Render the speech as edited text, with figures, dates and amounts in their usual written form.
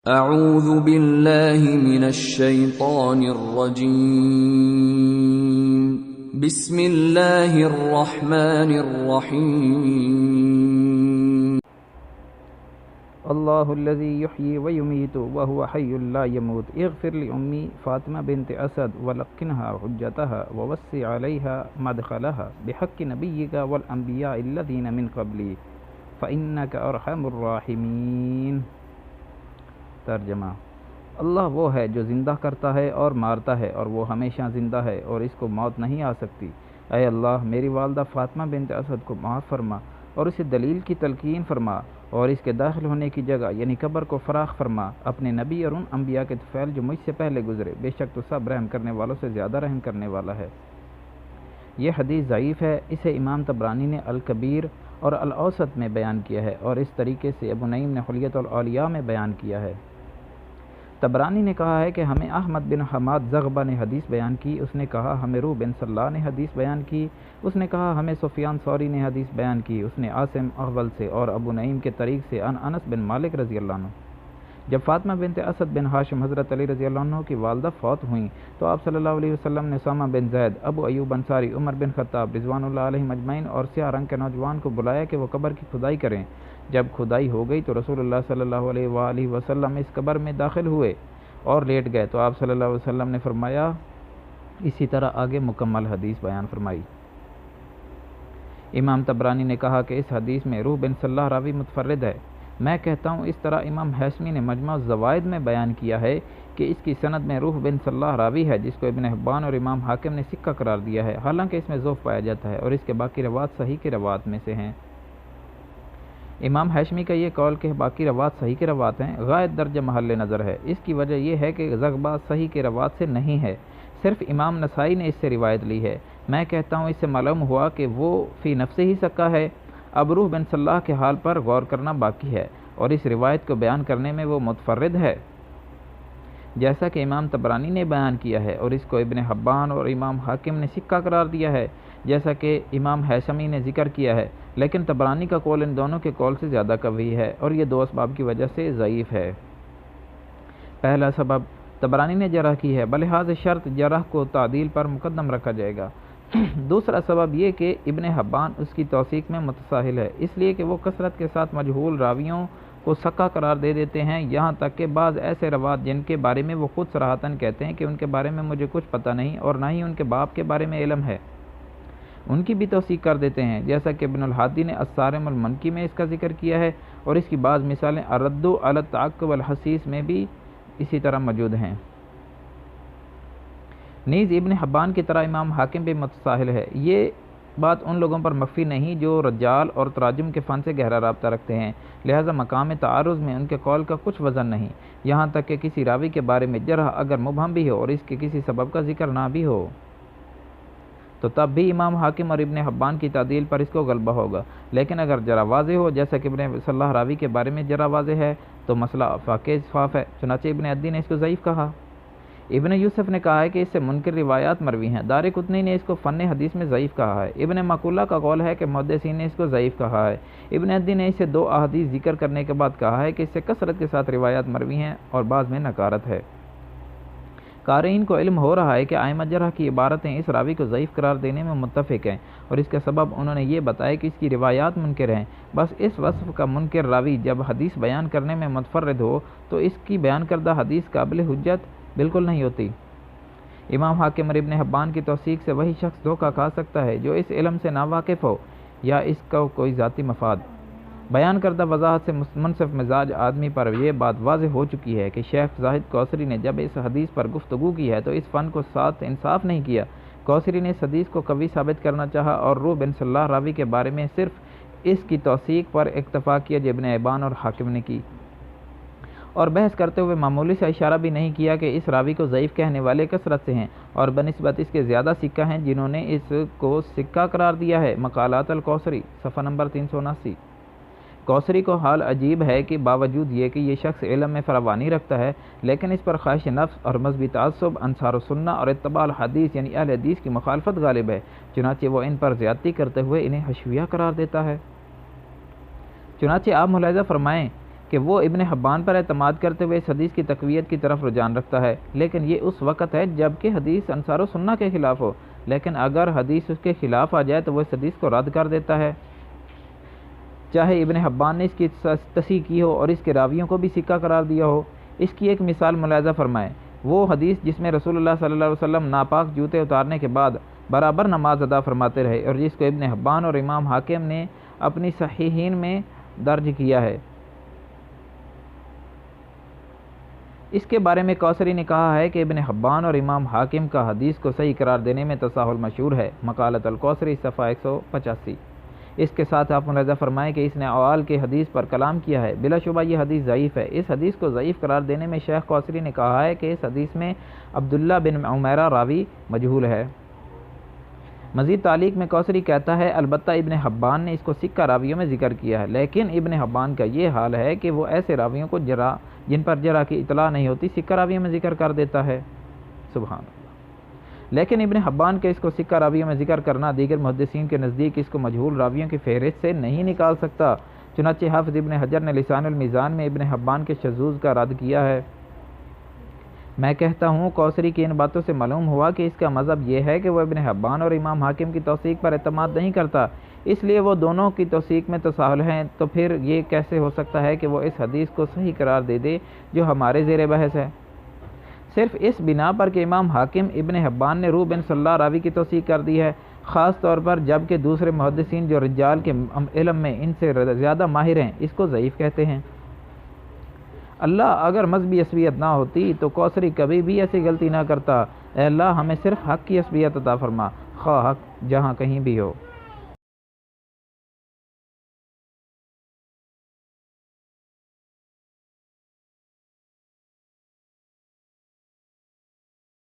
اعوذ باللہ من الشیطان الرجیم بسم اللہ الرحمن الرحیم اللہ الذی یحیی ویمیت وہو حی لا یموت اغفر لأمی فاطمہ بنت اسد ولقنها حجتها ووسع علیہا مدخلها بحق نبیک والانبیاء الذین من قبلی فإنک ارحم الراحمین۔ ترجمہ: اللہ وہ ہے جو زندہ کرتا ہے اور مارتا ہے، اور وہ ہمیشہ زندہ ہے اور اس کو موت نہیں آ سکتی۔ اے اللہ، میری والدہ فاطمہ بنت اسد کو معاف فرما اور اسے دلیل کی تلقین فرما، اور اس کے داخل ہونے کی جگہ یعنی قبر کو فراخ فرما، اپنے نبی اور ان انبیاء کے طفیل جو مجھ سے پہلے گزرے، بے شک تو سب رحم کرنے والوں سے زیادہ رحم کرنے والا ہے۔ یہ حدیث ضعیف ہے۔ اسے امام طبرانی نے الکبیر اور الاوسط میں بیان کیا ہے، اور اس طریقے سے ابو نعیم نے حلیۃ الاولیاء میں بیان کیا ہے۔ طبرانی نے کہا ہے کہ ہمیں احمد بن حماد زغبہ نے حدیث بیان کی، اس نے کہا ہمیں روح بن صلاح نے حدیث بیان کی، اس نے کہا ہمیں سفیان ثوری نے حدیث بیان کی، اس نے عاصم احول سے اور ابو نعیم کے طریق سے انس بن مالک رضی اللہ عنہ۔ جب فاطمہ بنت اسد بن ہاشم حضرت علی رضی اللہ عنہ کی والدہ فوت ہوئیں تو آپ صلی اللہ علیہ وسلم نے اسامہ بن زید، ابو ایوب انصاری، عمر بن خطاب رضوان اللہ علیہم اجمعین اور سیاہ رنگ کے نوجوان کو بلایا کہ وہ قبر کی کھدائی کریں۔ جب کھدائی ہو گئی تو رسول اللہ صلی اللہ علیہ وآلہ وسلم اس قبر میں داخل ہوئے اور لیٹ گئے تو آپ صلی اللہ علیہ وسلم نے فرمایا، اسی طرح آگے مکمل حدیث بیان فرمائی۔ امام طبرانی نے کہا کہ اس حدیث میں روح بن صلاح راوی متفرد ہے۔ میں کہتا ہوں اس طرح امام ہاشمی نے مجمع الزوائد میں بیان کیا ہے کہ اس کی سند میں روح بن صلاح راوی ہے، جس کو ابن حبان اور امام حاکم نے سکہ قرار دیا ہے، حالانکہ اس میں ضعف پایا جاتا ہے اور اس کے باقی روات صحیح کے روات میں سے ہیں۔ امام ہاشمی کا یہ قول کہ باقی روات صحیح کے روات ہیں غائب درجہ محل نظر ہے۔ اس کی وجہ یہ ہے کہ زغبہ صحیح کے روات سے نہیں ہے، صرف امام نسائی نے اس سے روایت لی ہے۔ میں کہتا ہوں اس سے معلوم ہوا کہ وہ فی نفس ہی سکہ ہے۔ اب روح بن صلاح کے حال پر غور کرنا باقی ہے، اور اس روایت کو بیان کرنے میں وہ متفرد ہے جیسا کہ امام طبرانی نے بیان کیا ہے، اور اس کو ابن حبان اور امام حاکم نے سکہ قرار دیا ہے جیسا کہ امام ہاشمی نے ذکر کیا ہے، لیکن طبرانی کا قول ان دونوں کے قول سے زیادہ قوی ہے، اور یہ دو اسباب کی وجہ سے ضعیف ہے۔ پہلا سبب، طبرانی نے جرح کی ہے، بلحاظ شرط جرح کو تعدیل پر مقدم رکھا جائے گا۔ دوسرا سبب یہ کہ ابن حبان اس کی توثیق میں متساہل ہے، اس لیے کہ وہ کثرت کے ساتھ مجہول راویوں کو سکہ قرار دے دیتے ہیں، یہاں تک کہ بعض ایسے روات جن کے بارے میں وہ خود صراحتاً کہتے ہیں کہ ان کے بارے میں مجھے کچھ پتہ نہیں اور نہ ہی ان کے باپ کے بارے میں علم ہے، ان کی بھی توثیق کر دیتے ہیں، جیسا کہ ابن الہادی نے الصارم المنکی میں اس کا ذکر کیا ہے، اور اس کی بعض مثالیں الرد علی التعقب الحسیس میں بھی اسی طرح موجود ہیں۔ نیز ابن حبان کی طرح امام حاکم بھی متساہل ہے۔ یہ بات ان لوگوں پر مخفی نہیں جو رجال اور تراجم کے فن سے گہرا رابطہ رکھتے ہیں، لہذا مقام تعارض میں ان کے قول کا کچھ وزن نہیں، یہاں تک کہ کسی راوی کے بارے میں جرح اگر مبہم بھی ہو اور اس کے کسی سبب کا ذکر نہ بھی ہو تو تب بھی امام حاکم اور ابن حبان کی تعدیل پر اس کو غلبہ ہوگا، لیکن اگر جرح واضح ہو جیسا کہ ابن صلاح راوی کے بارے میں جرح واضح ہے تو مسئلہ واقعی صاف ہے، چنانچہ ابن عدی نے اس کو ضعیف کہا۔ ابن یوسف نے کہا ہے کہ اس سے منکر روایات مروی ہیں، دارقطنی نے اس کو فن حدیث میں ضعیف کہا ہے، ابن مقولہ کا قول ہے کہ محدثین نے اس کو ضعیف کہا ہے، ابن عدی نے اسے دو احادیث ذکر کرنے کے بعد کہا ہے کہ اس سے کثرت کے ساتھ روایات مروی ہیں اور بعض میں نکارت ہے۔ قارئین کو علم ہو رہا ہے کہ ائمہ جرح کی عبارتیں اس راوی کو ضعیف قرار دینے میں متفق ہیں، اور اس کا سبب انہوں نے یہ بتایا کہ اس کی روایات منکر ہیں۔ بس اس وصف کا منکر راوی جب حدیث بیان کرنے میں متفرد ہو تو اس کی بیان کردہ حدیث قابل حجت بالکل نہیں ہوتی۔ امام حاکم اور ابن حبان کی توثیق سے وہی شخص دھوکہ کھا سکتا ہے جو اس علم سے ناواقف ہو یا اس کا کوئی ذاتی مفاد۔ بیان کردہ وضاحت سے منصف مزاج آدمی پر یہ بات واضح ہو چکی ہے کہ شیخ زاہد کوثری نے جب اس حدیث پر گفتگو کی ہے تو اس فن کو ساتھ انصاف نہیں کیا۔ کوثری نے اس حدیث کو قوی ثابت کرنا چاہا اور روح بن صلاح راوی کے بارے میں صرف اس کی توثیق پر اکتفا کیا جو ابن حبان اور حاکم نے کی، اور بحث کرتے ہوئے معمولی سے اشارہ بھی نہیں کیا کہ اس راوی کو ضعیف کہنے والے کثرت سے ہیں اور بنسبت اس کے زیادہ سکہ ہیں جنہوں نے اس کو سکہ قرار دیا ہے۔ مقالات الکوثری صفحہ نمبر 379۔ کوثری کو حال عجیب ہے کہ باوجود یہ کہ یہ شخص علم میں فراوانی رکھتا ہے لیکن اس پر خواہش نفس اور مذہبی تعصب، انصار السنہ اور اتباع الحدیث یعنی اہل حدیث کی مخالفت غالب ہے، چنانچہ وہ ان پر زیادتی کرتے ہوئے انہیں حشویہ قرار دیتا ہے۔ چنانچہ آپ ملاحظہ فرمائیں کہ وہ ابن حبان پر اعتماد کرتے ہوئے اس حدیث کی تقویت کی طرف رجحان رکھتا ہے، لیکن یہ اس وقت ہے جب کہ حدیث انصار و سنہ کے خلاف ہو، لیکن اگر حدیث اس کے خلاف آ جائے تو وہ اس حدیث کو رد کر دیتا ہے، چاہے ابن حبان نے اس کی تصحیح کی ہو اور اس کے راویوں کو بھی سکہ قرار دیا ہو۔ اس کی ایک مثال ملاحظہ فرمائیں، وہ حدیث جس میں رسول اللہ صلی اللہ علیہ وسلم ناپاک جوتے اتارنے کے بعد برابر نماز ادا فرماتے رہے، اور جس کو ابن حبان اور امام حاکم نے اپنی صحیحین میں درج کیا ہے۔ اس کے بارے میں کوثری نے کہا ہے کہ ابن حبان اور امام حاکم کا حدیث کو صحیح قرار دینے میں تساہل مشہور ہے، مقالۃ الکوثری صفحہ 185۔ اس کے ساتھ آپ ملاحظہ فرمائیں کہ اس نے اوال کے حدیث پر کلام کیا ہے، بلا شبہ یہ حدیث ضعیف ہے۔ اس حدیث کو ضعیف قرار دینے میں شیخ کوثری نے کہا ہے کہ اس حدیث میں عبداللہ بن عمیرہ راوی مجہول ہے۔ مزید تعلیق میں کوثری کہتا ہے، البتہ ابن حبان نے اس کو سکہ راویوں میں ذکر کیا ہے، لیکن ابن حبان کا یہ حال ہے کہ وہ ایسے راویوں کو جن پر جرح کی اطلاع نہیں ہوتی سکہ راویوں میں ذکر کر دیتا ہے۔ سبحان اللہ۔ لیکن ابن حبان کے اس کو سکہ راویوں میں ذکر کرنا دیگر محدثین کے نزدیک اس کو مجہول راویوں کی فہرست سے نہیں نکال سکتا، چنانچہ حافظ ابن حجر نے لسان المیزان میں ابن حبان کے شذوذ کا رد کیا ہے۔ میں کہتا ہوں کوثری کی ان باتوں سے معلوم ہوا کہ اس کا مذہب یہ ہے کہ وہ ابن حبان اور امام حاکم کی توثیق پر اعتماد نہیں کرتا، اس لیے وہ دونوں کی توثیق میں تساہل ہیں، تو پھر یہ کیسے ہو سکتا ہے کہ وہ اس حدیث کو صحیح قرار دے دے جو ہمارے زیر بحث ہے؟ صرف اس بنا پر کہ امام حاکم ابن حبان نے روح بن صلاح راوی کی توثیق کر دی ہے، خاص طور پر جب کہ دوسرے محدثین جو رجال کے علم میں ان سے زیادہ ماہر ہیں اس کو ضعیف کہتے ہیں۔ اللہ اگر مذہبی عصبیت نہ ہوتی تو کوثری کبھی بھی ایسی غلطی نہ کرتا۔ اے اللہ ہمیں صرف حق کی عصبیت عطا فرما، خواہ حق جہاں کہیں بھی ہو۔